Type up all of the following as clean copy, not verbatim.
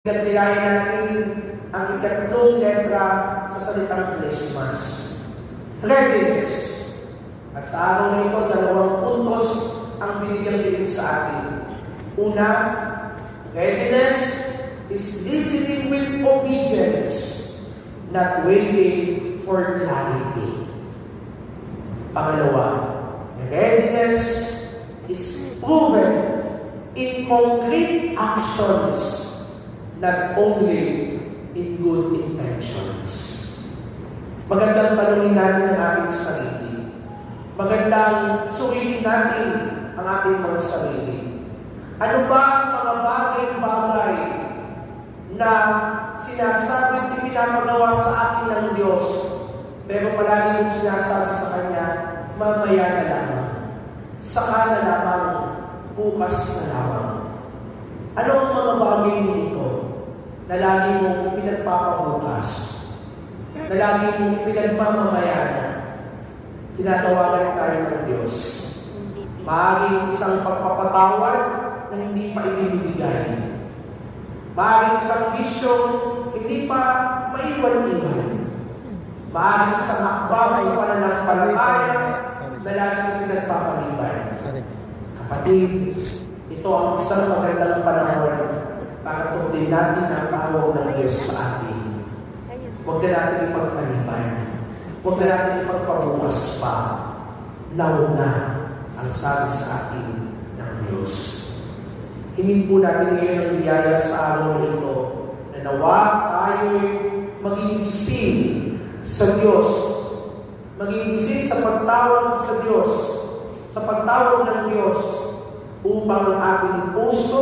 Nagnilayan natin ang ikatlong letra sa salitang Christmas. Readiness. At sa araw na ito, 2 puntos ang binigyang diin sa atin. Una, readiness is listening with obedience, not waiting for clarity. Pangalawa, readiness is proven in concrete actions, not only in good intentions. Magandang tanungin natin ang ating sarili. Magandang suriin natin ang ating mga sarili. Ano ba ang mga bagay-bagay na sinasabi at ipinapagawa sa atin ng Diyos, pero palagi mong sinasabi sa Kanya, mamaya na lamang, saka na lamang, bukas na lamang. Ano ang mga bagay nito na lagi mong pinagpapabukas, na lagi mong pinagmamamayana? Tinatawagan tayo ng Diyos. Maaaring isang pagpapatawad na hindi pa ibinibigay. Maaaring isang bisyo hindi pa maiwan-iwan. Maaaring isang hakbang sa pananampalataya na lagi mong pinagpapaliban. Kapatid, ito ang isang magandang panahon para tundin natin ang tawag ng Diyos sa atin. Huwag na natin ipagpaliban. Huwag na natin ipagpabukas pa. Nauna ang sabi sa atin ng Diyos. Hingin po natin ngayon ang biyaya sa araw na ito na nawa tayo'y maging gising sa Diyos. Maging gising sa pagtawag sa Diyos. Sa pagtawag ng Diyos upang ang ating puso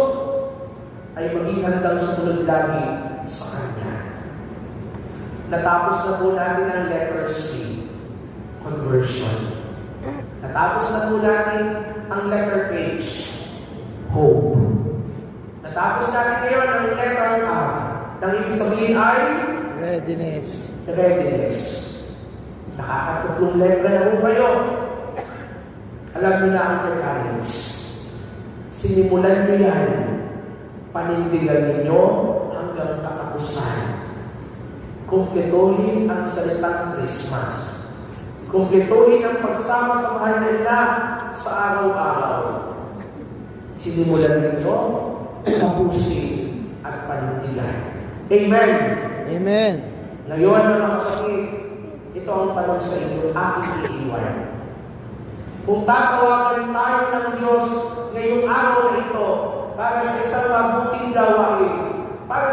ay maging handang sumunod lagi sa Kanya. Natapos na po natin ang letter C, conversion. Natapos na po natin ang letter H, hope. Natapos natin ngayon ang letter R. Nang ibig sabihin ay readiness. Readiness. Nakakatatlong letra na po kayo. Alam niyo na ang mechanics. Sinimulan niyo yan. Panindigan ninyo hanggang katapusan. Kumpletuhin ang salitang Christmas. Kumpletuhin ang pagsama sa mahal na ina sa araw-araw. Sinimulan ninyo, tapusin at panindigan. Amen! Amen. Ngayon, mga kapatid, ito ang tanong sa inyo, aking iiwan. Kung tatawagan tayo ng Diyos ngayong araw na ito para sa isang mabuting gawain, para